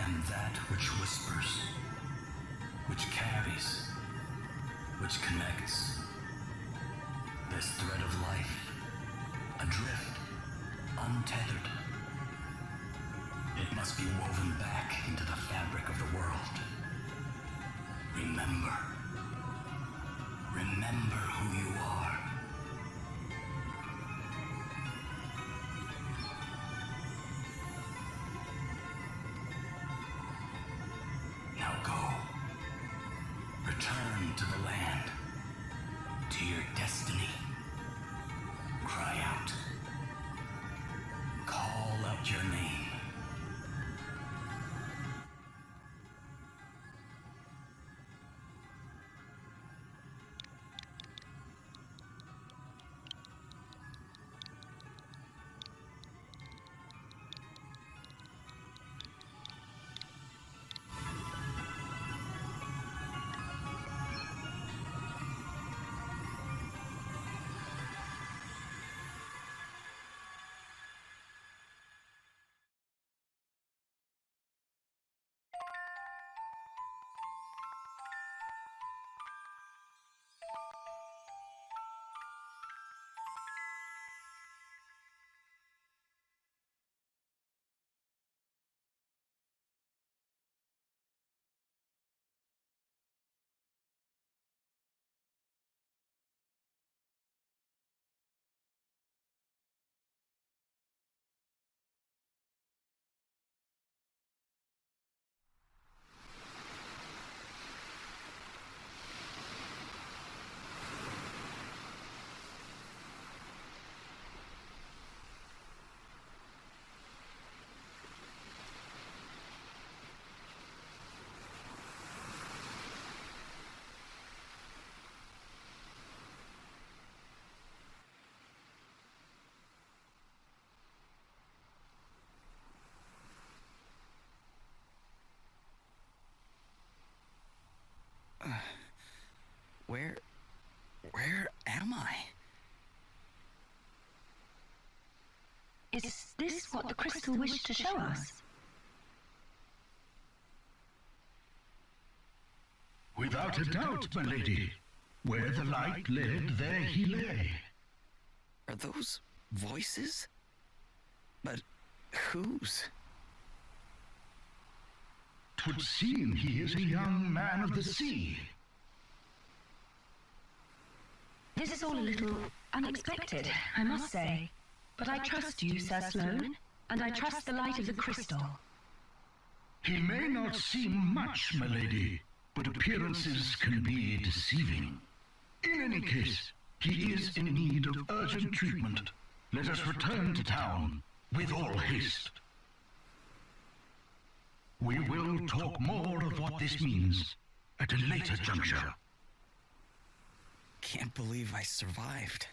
am that which whispers, which carries, which connects. This thread of life, adrift, untethered. It must be woven back into the fabric of the world. Remember. Remember who you are. Now go. Return to the land. To your destiny. Cry out. Call out your name. Where am I? Is this what the crystal wished to show us? Without a doubt, my lady. Where the light led, there he lay. Are those voices? But whose? 'Twould seem he is a young man of the sea. This is all a little unexpected, I must say. But I trust you, Sir Sloane, and I trust the light of the crystal. He may not seem much, my lady, but appearances can be deceiving. In any case, he is in need of urgent treatment. Let us return to town with all haste. We will talk more of what this means at a later juncture. Can't believe I survived.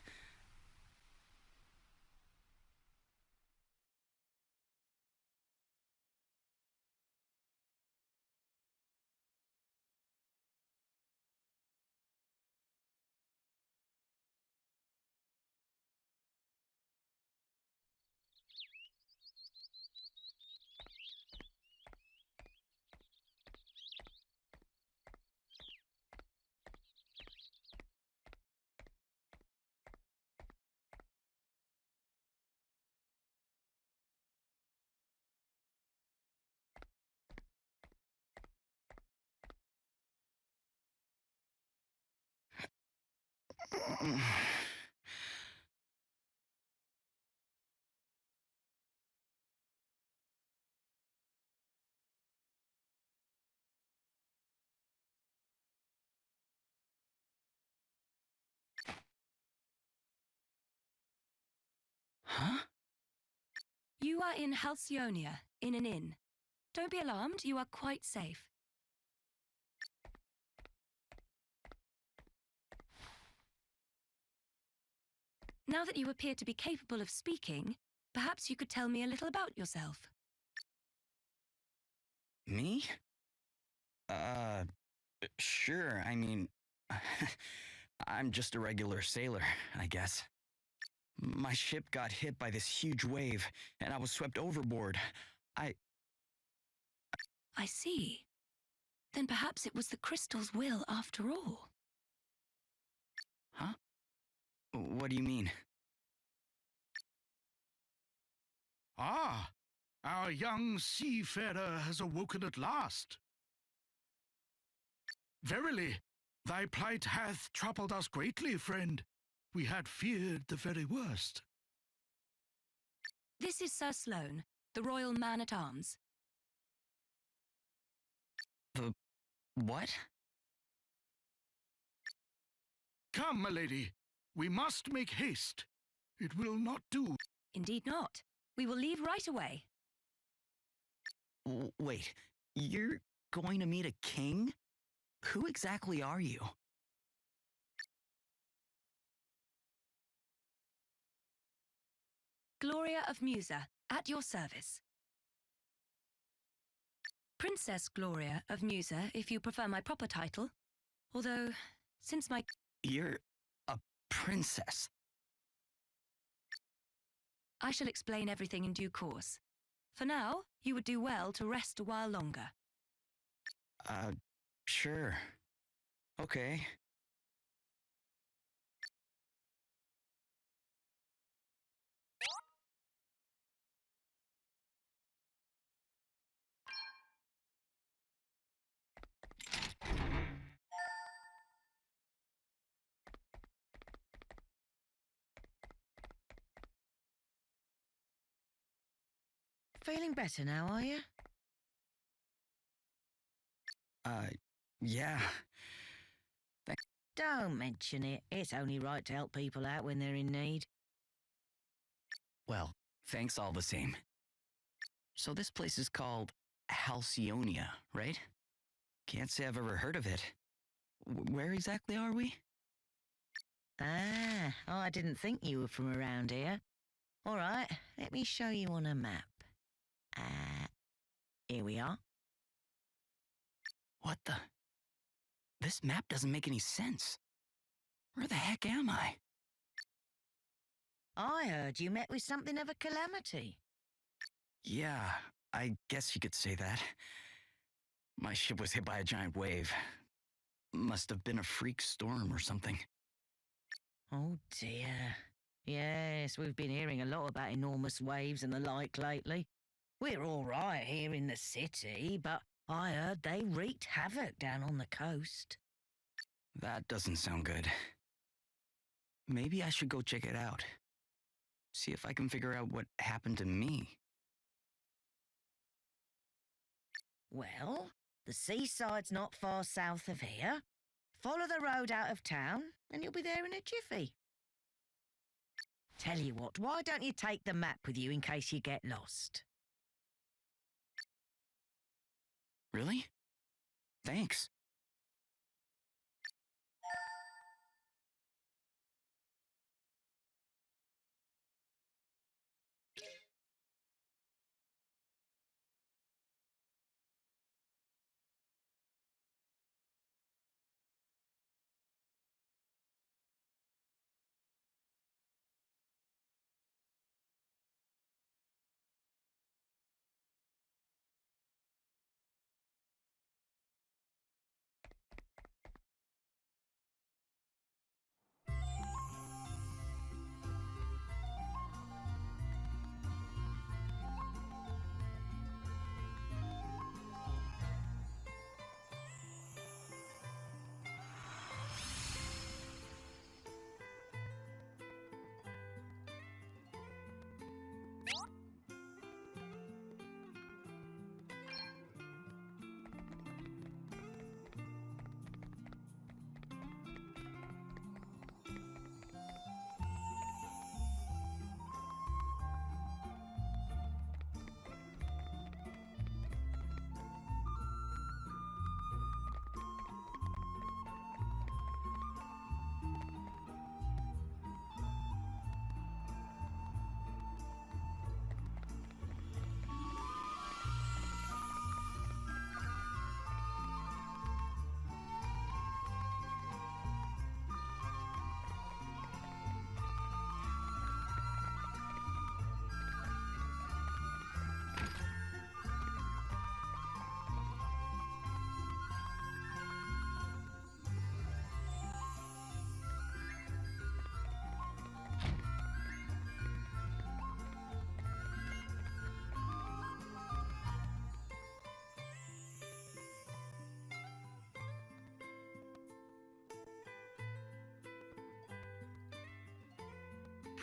Huh? You are in Halcyonia, in an inn. Don't be alarmed, you are quite safe. Now that you appear to be capable of speaking, perhaps you could tell me a little about yourself. Me? Sure, I mean, I'm just a regular sailor, I guess. My ship got hit by this huge wave, and I was swept overboard. I see. Then perhaps it was the crystal's will after all. Huh? What do you mean? Ah, our young seafarer has awoken at last. Verily, thy plight hath troubled us greatly, friend. We had feared the very worst. This is Sir Sloane, the royal man-at-arms. What? Come, my lady, we must make haste. It will not do. Indeed not. We will leave right away. Wait, you're going to meet a king? Who exactly are you? Gloria of Musa, at your service. Princess Gloria of Musa, if you prefer my proper title. Although, since my... You're a princess. I shall explain everything in due course. For now, you would do well to rest a while longer. Sure. Okay. Feeling better now, are you? Yeah. Don't mention it. It's only right to help people out when they're in need. Well, thanks all the same. So this place is called Halcyonia, right? Can't say I've ever heard of it. Where exactly are we? Ah, I didn't think you were from around here. All right, let me show you on a map. Here we are. What the? This map doesn't make any sense. Where the heck am I? I heard you met with something of a calamity. Yeah, I guess you could say that. My ship was hit by a giant wave. Must have been a freak storm or something. Oh dear. Yes, we've been hearing a lot about enormous waves and the like lately. We're all right here in the city, but I heard they wreaked havoc down on the coast. That doesn't sound good. Maybe I should go check it out. See if I can figure out what happened to me. Well, the seaside's not far south of here. Follow the road out of town, and you'll be there in a jiffy. Tell you what, why don't you take the map with you in case you get lost? Really? Thanks.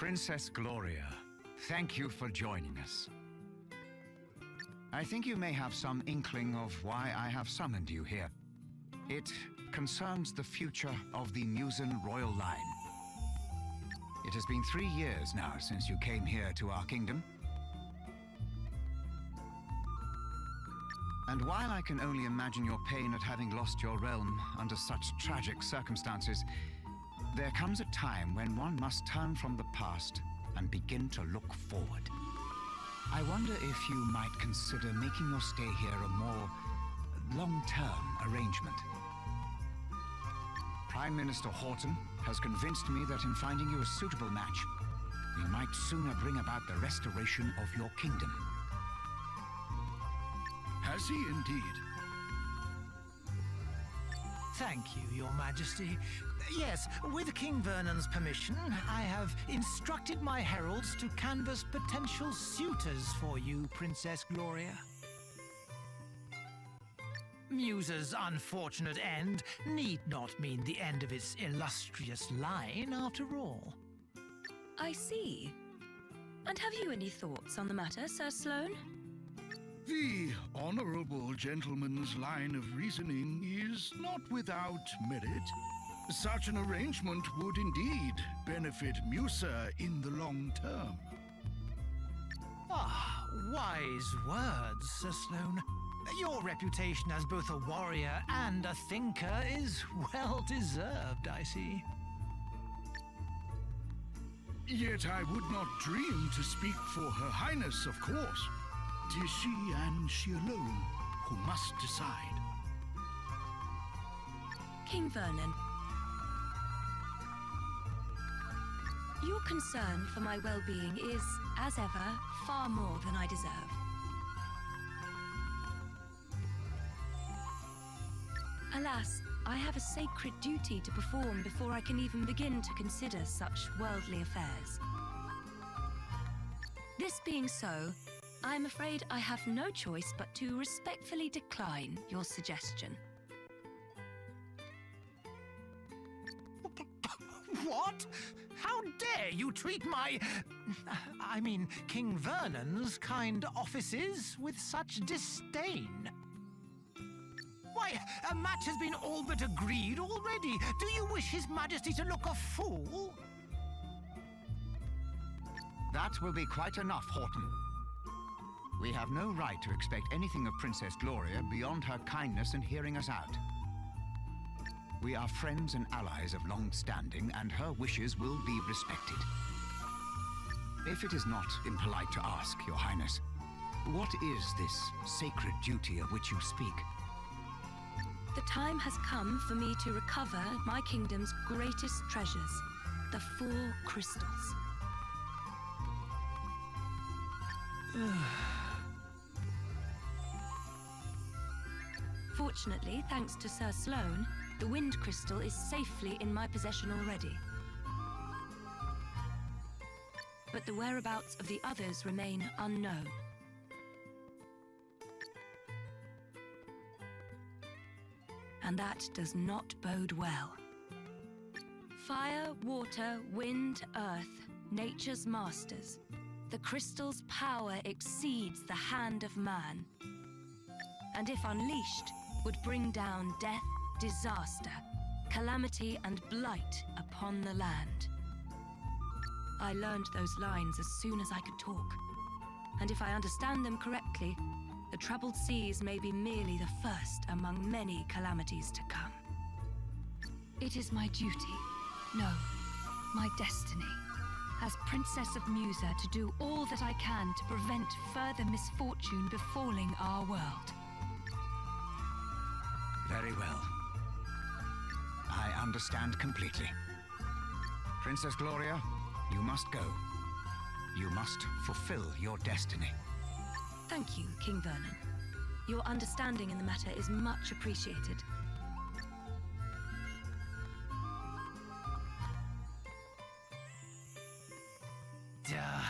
Princess Gloria, thank you for joining us. I think you may have some inkling of why I have summoned you here. It concerns the future of the Musen royal line. It has been 3 years now since you came here to our kingdom. And while I can only imagine your pain at having lost your realm under such tragic circumstances, there comes a time when one must turn from the past and begin to look forward. I wonder if you might consider making your stay here a more long-term arrangement. Prime Minister Horton has convinced me that in finding you a suitable match, we might sooner bring about the restoration of your kingdom. Has he indeed? Thank you, Your Majesty. Yes, with King Vernon's permission, I have instructed my heralds to canvass potential suitors for you, Princess Gloria. Musa's unfortunate end need not mean the end of its illustrious line, after all. I see. And have you any thoughts on the matter, Sir Sloane? The honorable gentleman's line of reasoning is not without merit. Such an arrangement would indeed benefit Musa in the long term. Ah, wise words, Sir Sloane. Your reputation as both a warrior and a thinker is well deserved, I see. Yet I would not dream to speak for Her Highness, of course. 'Tis she and she alone who must decide. King Vernon, your concern for my well-being is, as ever, far more than I deserve. Alas, I have a sacred duty to perform before I can even begin to consider such worldly affairs. This being so, I'm afraid I have no choice but to respectfully decline your suggestion. What? How dare you treat King Vernon's kind offices with such disdain? Why, a match has been all but agreed already. Do you wish His Majesty to look a fool? That will be quite enough, Horton. We have no right to expect anything of Princess Gloria beyond her kindness in hearing us out. We are friends and allies of long standing, and her wishes will be respected. If it is not impolite to ask, Your Highness, what is this sacred duty of which you speak? The time has come for me to recover my kingdom's greatest treasures, the 4 crystals. Fortunately, thanks to Sir Sloane, the wind crystal is safely in my possession already. But the whereabouts of the others remain unknown. And that does not bode well. Fire, water, wind, earth, nature's masters. The crystal's power exceeds the hand of man, and if unleashed, would bring down death, disaster, calamity, and blight upon the land. I learned those lines as soon as I could talk, and if I understand them correctly, the troubled seas may be merely the first among many calamities to come. It is my duty, no, my destiny, as Princess of Musa, to do all that I can to prevent further misfortune befalling our world. Very well. I understand completely. Princess Gloria, you must go. You must fulfill your destiny. Thank you, King Vernon. Your understanding in the matter is much appreciated. Duh.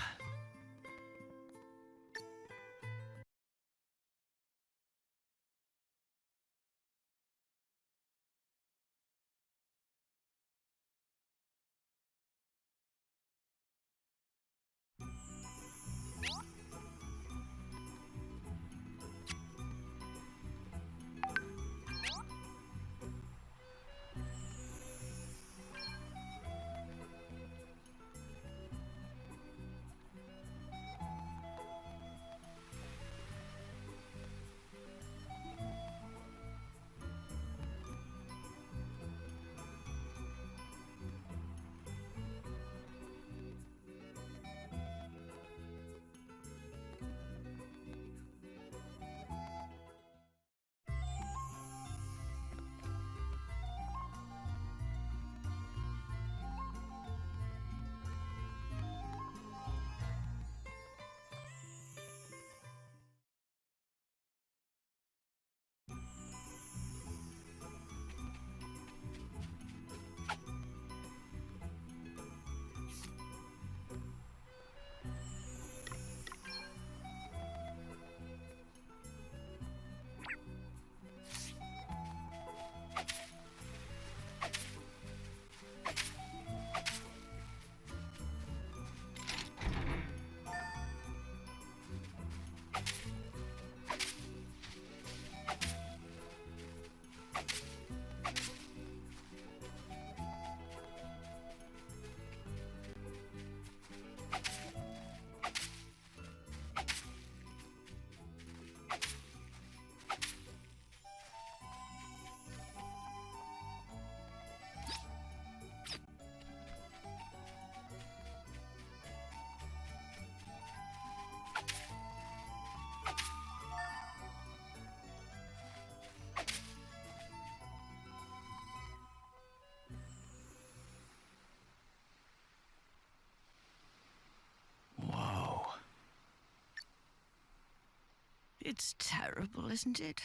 It's terrible, isn't it?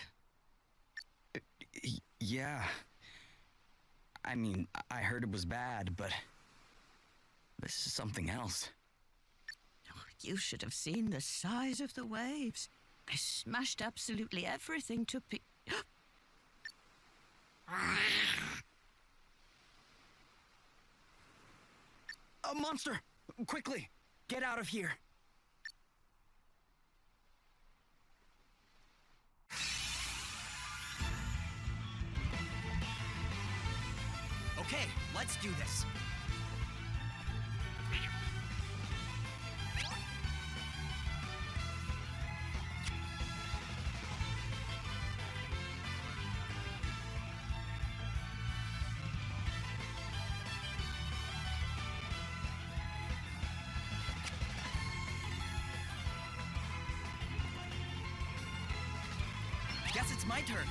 Yeah. I mean, I heard it was bad, but this is something else. Oh, you should have seen the size of the waves. They smashed absolutely everything to A monster! Quickly! Get out of here! Okay, let's do this. Guess it's my turn.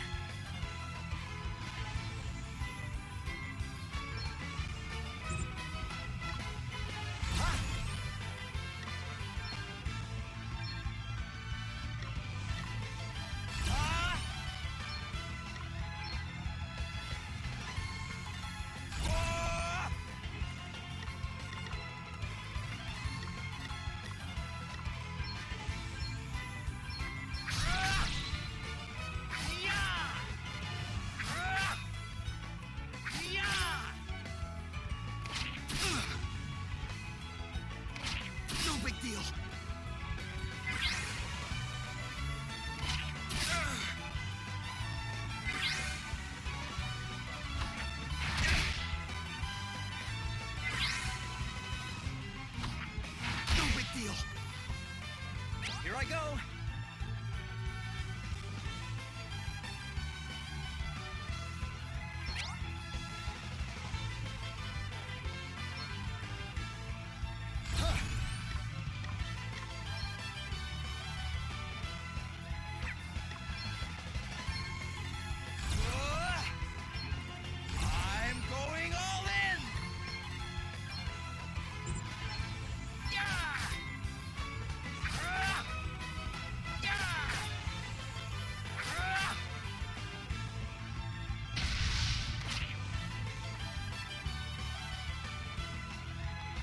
Here I go! I'm going all in!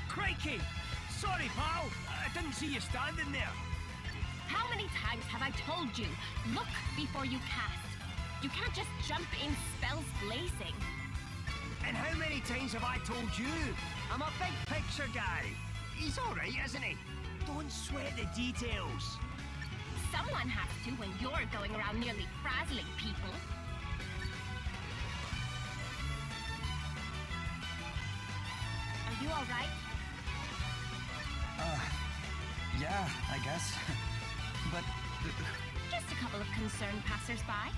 Crikey! Sorry, pal. I didn't see you standing there. How many times have I told you, look before you cast? You can't just jump in spells blazing. And how many times have I told you? I'm a big picture guy. He's all right, isn't he? Don't sweat the details. Someone has to when you're going around nearly frazzling people. Are you all right? Yeah, I guess. But... Just a couple of concerned passers-by.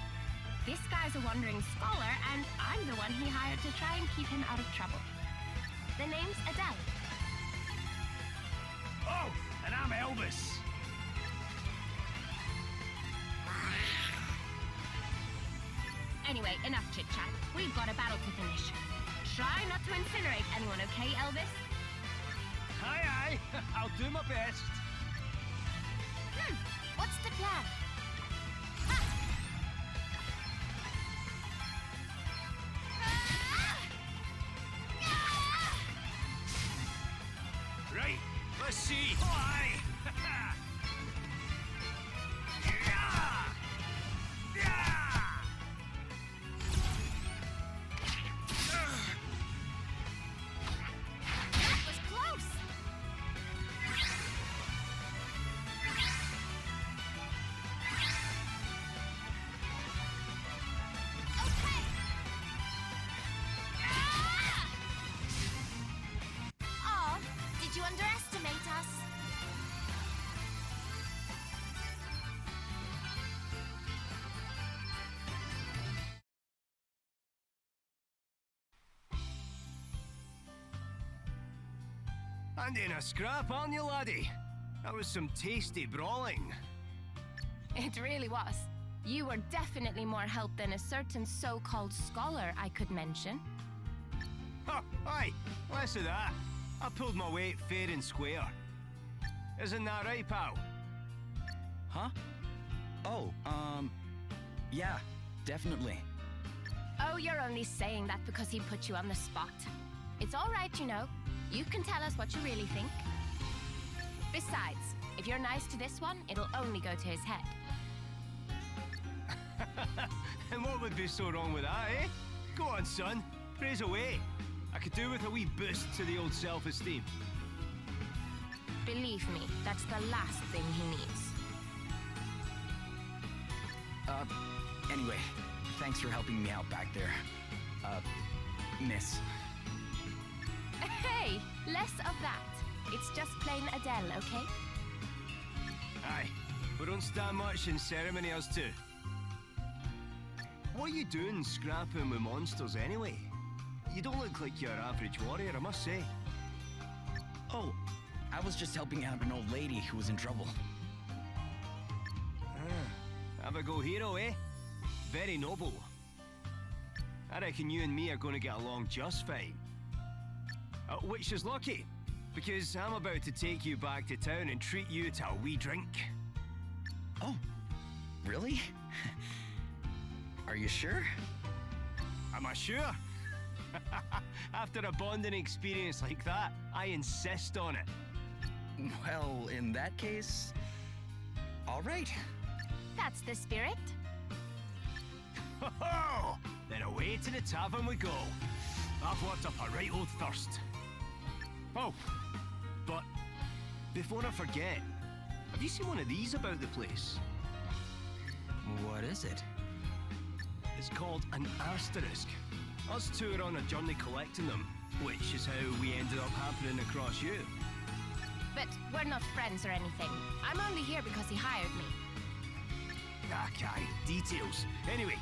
This guy's a wandering scholar, and I'm the one he hired to try and keep him out of trouble. The name's Adele. Oh, and I'm Elvis. Anyway, enough chit-chat. We've got a battle to finish. Try not to incinerate anyone, okay, Elvis? Aye, aye. I'll do my best. What's the plan? Right, let's see. Oh, aye. That was close! Okay! Oh, did you underestimate us? And in a scrap, aren't you, laddie? That was some tasty brawling. It really was. You were definitely more help than a certain so-called scholar I could mention. Oh, aye, less of that. I pulled my weight fair and square. Isn't that right, pal? Huh? Oh, yeah, definitely. Oh, you're only saying that because he put you on the spot. It's all right, you know. You can tell us what you really think. Besides, if you're nice to this one, it'll only go to his head. And what would be so wrong with that, eh? Go on, son. Praise away. I could do with a wee boost to the old self-esteem. Believe me, that's the last thing he needs. Anyway, thanks for helping me out back there. Miss. Hey, less of that. It's just plain Adele, okay? Aye, we don't stand much in ceremony, us two. What are you doing scrapping with monsters anyway? You don't look like your average warrior, I must say. Oh, I was just helping out an old lady who was in trouble. Have a go hero, eh? Very noble. I reckon you and me are going to get along just fine. Which is lucky, because I'm about to take you back to town and treat you to a wee drink. Oh, really? Are you sure? Am I sure? After a bonding experience like that, I insist on it. Well, in that case, all right. That's the spirit. Ho-ho! Then away to the tavern we go. I've worked up a right old thirst. Oh, but before I forget, have you seen one of these about the place? What is it? It's called an asterisk. Us two are on a journey collecting them, which is how we ended up happening across you. But we're not friends or anything. I'm only here because he hired me. Okay, details. Anyway,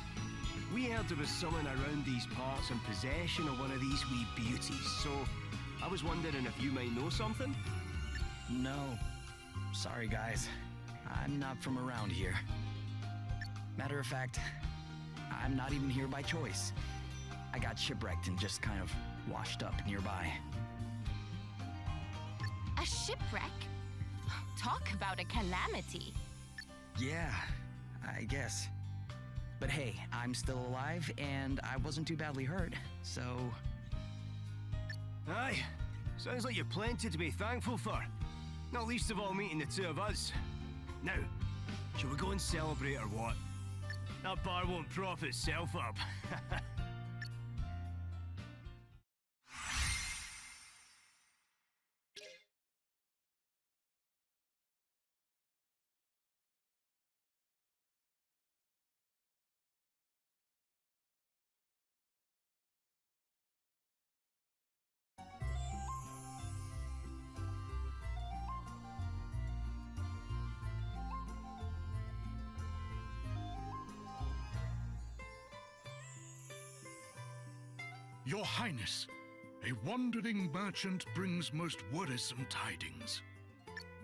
we heard there was someone around these parts in possession of one of these wee beauties, so I was wondering if you might know something? No. Sorry, guys. I'm not from around here. Matter of fact, I'm not even here by choice. I got shipwrecked and just kind of washed up nearby. A shipwreck? Talk about a calamity. Yeah, I guess. But hey, I'm still alive and I wasn't too badly hurt, so... Aye, sounds like you've plenty to be thankful for. Not least of all meeting the two of us. Now, shall we go and celebrate or what? That bar won't prop itself up. Your Highness, a wandering merchant brings most worrisome tidings.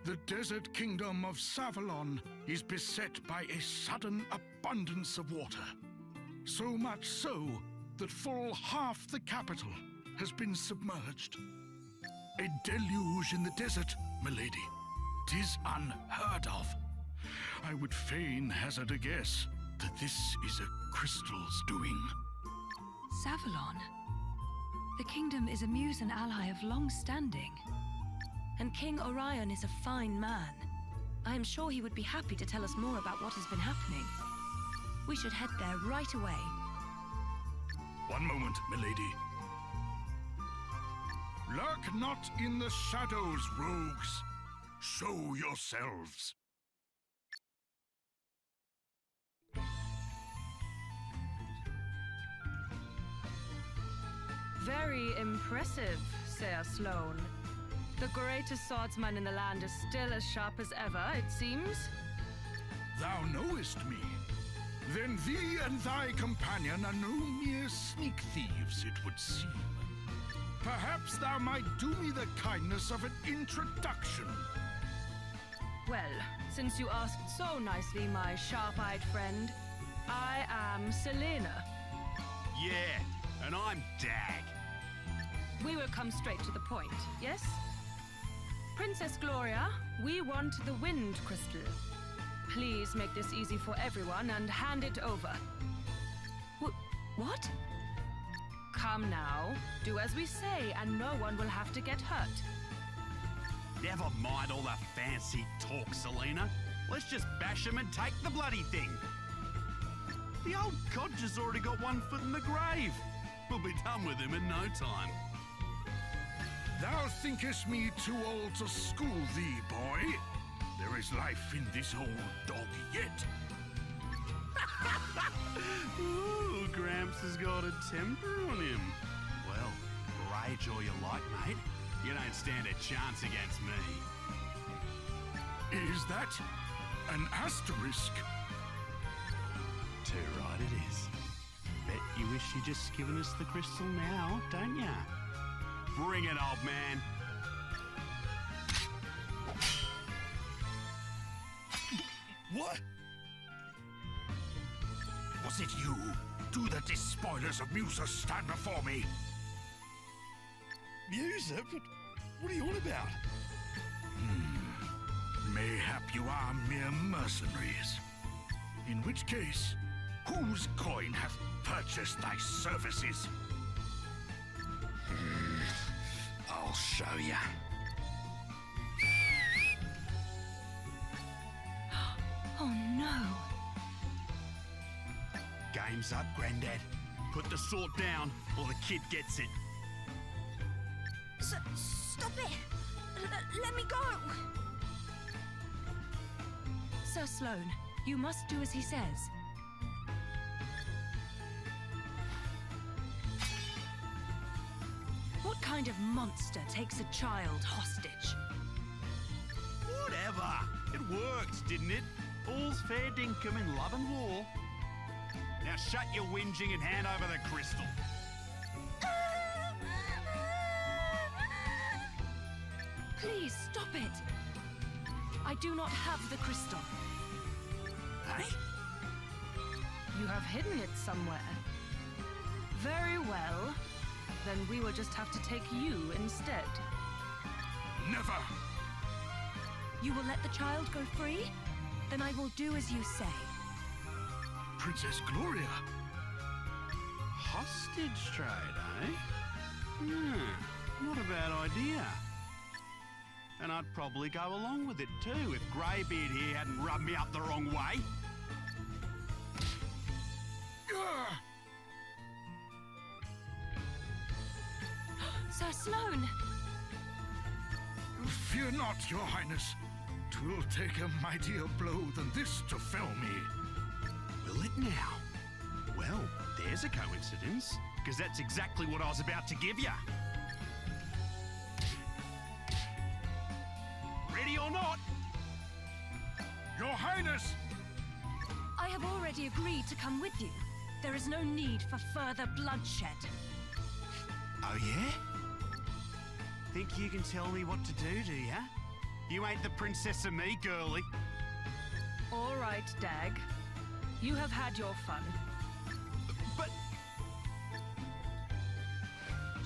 The desert kingdom of Savalon is beset by a sudden abundance of water. So much so that full half the capital has been submerged. A deluge in the desert, milady. 'Tis unheard of. I would fain hazard a guess that this is a crystal's doing. Savalon? The kingdom is a muse and ally of long standing. And King Orion is a fine man. I am sure he would be happy to tell us more about what has been happening. We should head there right away. One moment, milady. Lurk not in the shadows, rogues. Show yourselves. Very impressive, Sir Sloane. The greatest swordsman in the land is still as sharp as ever, it seems. Thou knowest me. Then thee and thy companion are no mere sneak thieves, it would seem. Perhaps thou might do me the kindness of an introduction. Well, since you asked so nicely, my sharp-eyed friend, I am Selena. Yeah, and I'm Dag. We will come straight to the point, yes? Princess Gloria, we want the wind crystal. Please make this easy for everyone and hand it over. What? Come now. Do as we say, and no one will have to get hurt. Never mind all the fancy talk, Selena. Let's just bash him and take the bloody thing. The old codger's already got one foot in the grave. We'll be done with him in no time. Thou thinkest me too old to school thee, boy? There is life in this old dog yet. Ooh, Gramps has got a temper on him. Well, rage all you like, mate. You don't stand a chance against me. Is that an asterisk? Too right it is. Bet you wish you'd just given us the crystal now, don't ya? Bring it, old man. What? Was it you? Do the despoilers of Musa stand before me? Musa? What are you on about? Mayhap you are mere mercenaries. In which case, whose coin hath purchased thy services? I'll show ya. Oh no. Game's up, Grandad. Put the sword down, or the kid gets it. Stop it! Let me go! Sir Sloane, you must do as he says. What kind of monster takes a child hostage? Whatever. It worked, didn't it? All's fair dinkum in love and war. Now shut your whinging and hand over the crystal. Please stop it! I do not have the crystal. Hey? You have hidden it somewhere. Very well. Then we will just have to take you instead. Never! You will let the child go free? Then I will do as you say. Princess Gloria! Hostage trade, eh? Not a bad idea. And I'd probably go along with it too if Greybeard here hadn't rubbed me up the wrong way. Sir Sloane! Fear not, Your Highness. 'Twill take a mightier blow than this to fell me. Will it now? Well, there's a coincidence, because that's exactly what I was about to give you. Ready or not? Your Highness! I have already agreed to come with you. There is no need for further bloodshed. Oh, yeah? Think you can tell me what to do ya? You ain't the princess of me, girlie. All right, Dag. You have had your fun. But...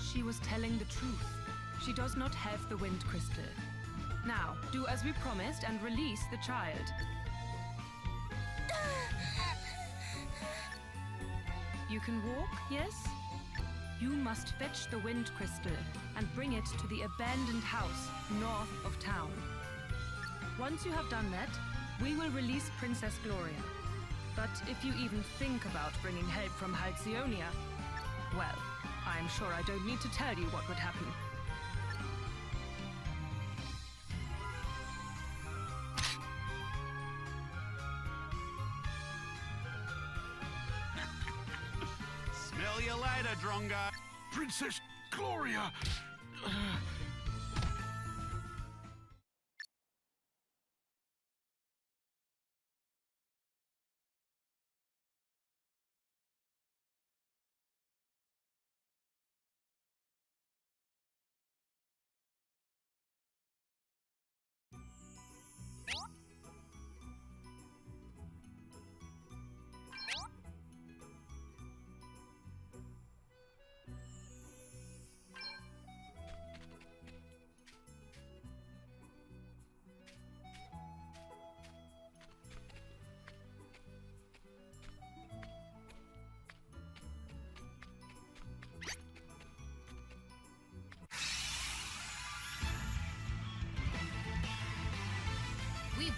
She was telling the truth. She does not have the wind crystal. Now, do as we promised and release the child. You can walk, yes? You must fetch the wind crystal and bring it to the abandoned house north of town. Once you have done that, we will release Princess Gloria. But if you even think about bringing help from Halcyonia, well, I'm sure I don't need to tell you what would happen. Smell you later, Drongo. Princess Gloria!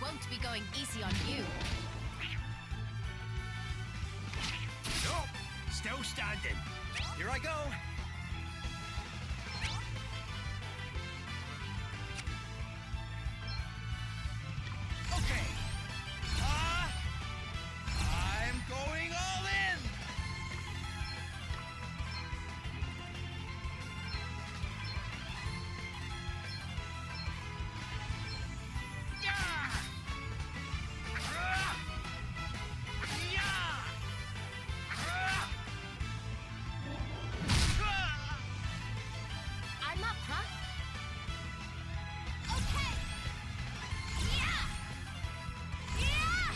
won't be going easy on you. Nope, still standing. Here I go. Okay. I'm going all in. I'm up, huh? Okay. Yeah. Yeah.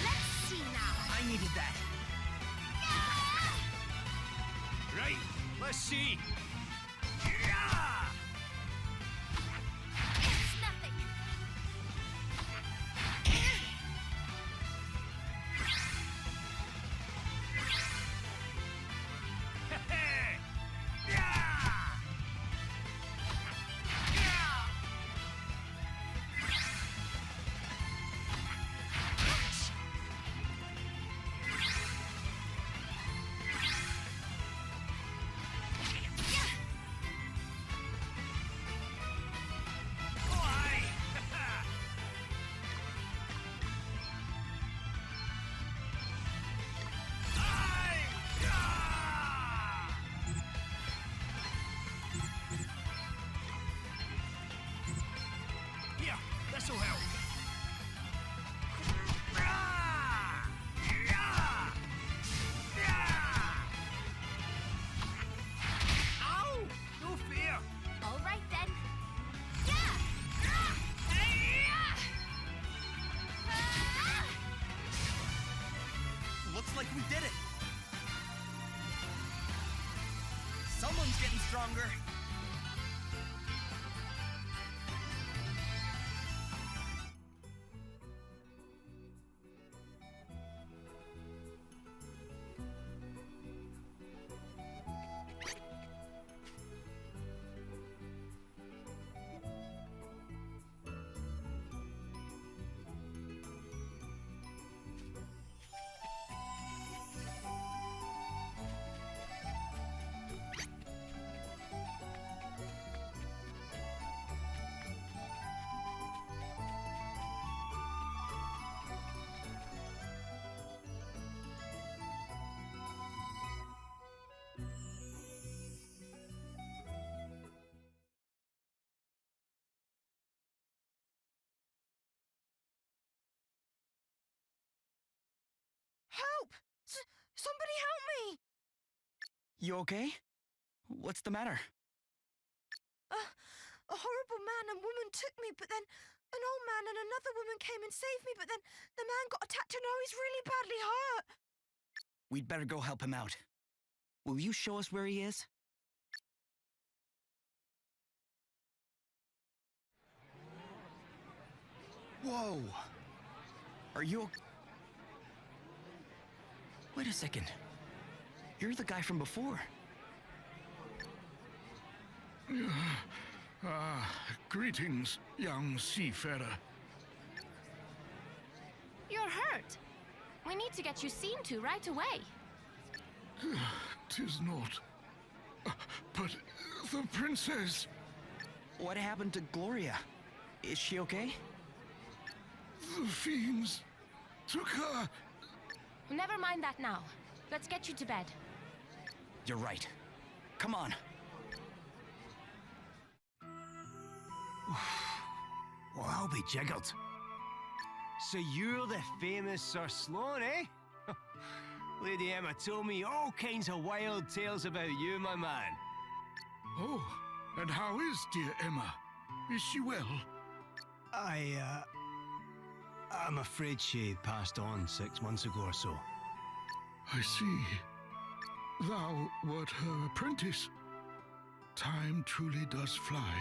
Let's see now. I needed that. Right, let's see. Yeah! It's nothing. Here, this'll help. Ow! No fear. All right then. Looks like we did it. Someone's getting stronger. Help! Somebody help me! You okay? What's the matter? A horrible man and woman took me, but then an old man and another woman came and saved me, but then the man got attacked and now he's really badly hurt. We'd better go help him out. Will you show us where he is? Whoa! Are you... Wait a second. You're the guy from before. Greetings, young seafarer. You're hurt. We need to get you seen to right away. 'Tis not. But the princess... What happened to Gloria? Is she okay? The fiends took her. Never mind that now. Let's get you to bed. You're right. Come on. Well, I'll be jiggled. So you're the famous Sir Sloan, eh? Lady Emma told me all kinds of wild tales about you, my man. Oh, and how is dear Emma? Is she well? I'm afraid she passed on 6 months ago or so. I see. Thou wert her apprentice. Time truly does fly.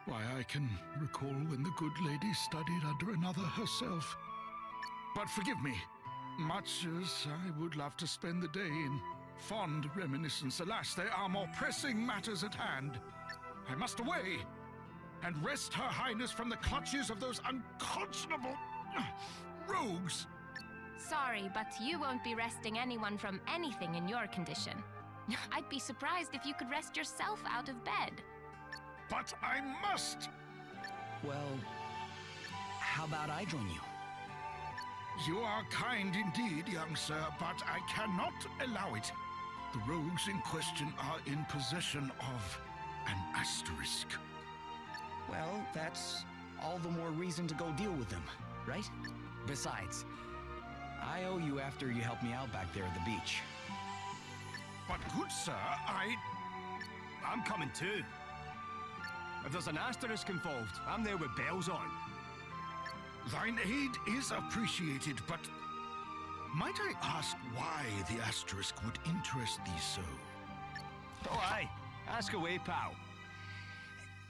Why, I can recall when the good lady studied under another herself. But forgive me, much as I would love to spend the day in fond reminiscence, alas, there are more pressing matters at hand. I must away and wrest Her Highness from the clutches of those unconscionable rogues. Sorry, but you won't be wresting anyone from anything in your condition. I'd be surprised if you could wrest yourself out of bed. But I must! Well, how about I join you? You are kind indeed, young sir, but I cannot allow it. The rogues in question are in possession of an asterisk. Well, that's all the more reason to go deal with them, right? Besides, I owe you after you helped me out back there at the beach. But good sir, I'm coming too. If there's an asterisk involved, I'm there with bells on. Thine aid is appreciated, but might I ask why the asterisk would interest thee so? Oh aye, ask away, pal.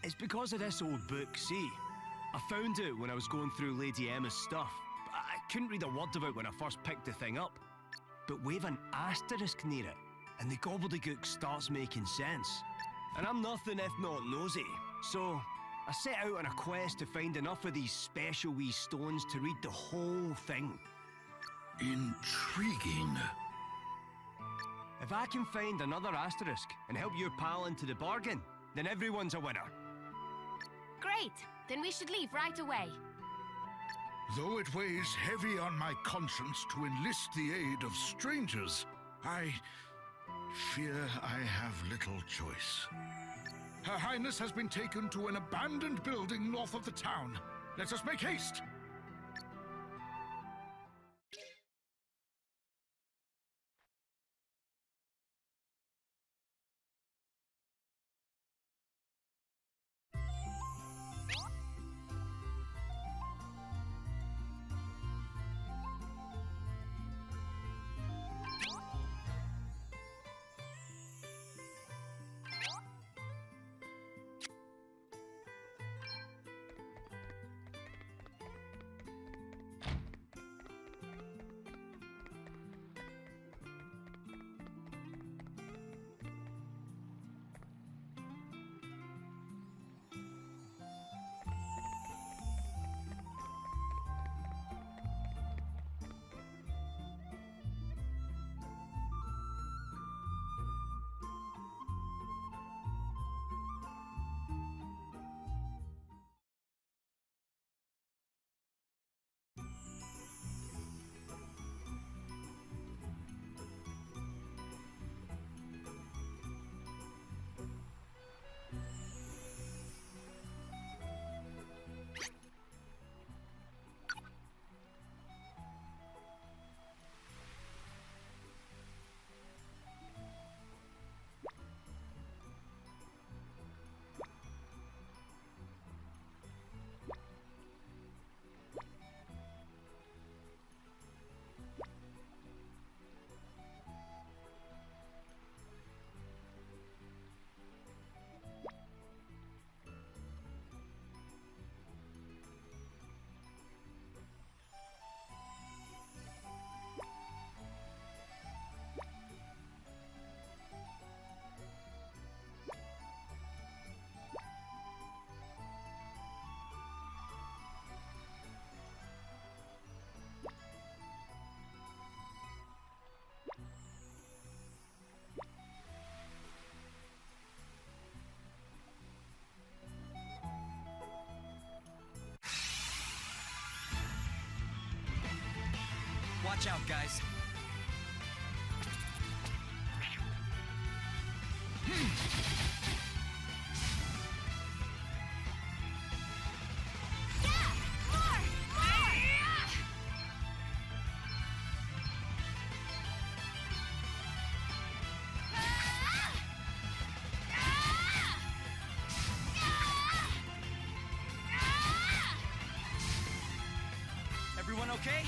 It's because of this old book, see? I found it when I was going through Lady Emma's stuff. I couldn't read a word of it when I first picked the thing up. But wave an asterisk near it, and the gobbledygook starts making sense. And I'm nothing if not nosy, so I set out on a quest to find enough of these special wee stones to read the whole thing. Intriguing. If I can find another asterisk and help your pal into the bargain, then everyone's a winner. Great! Then we should leave right away. Though it weighs heavy on my conscience to enlist the aid of strangers, I fear I have little choice. Her Highness has been taken to an abandoned building north of the town. Let us make haste! Watch out, guys. Everyone okay?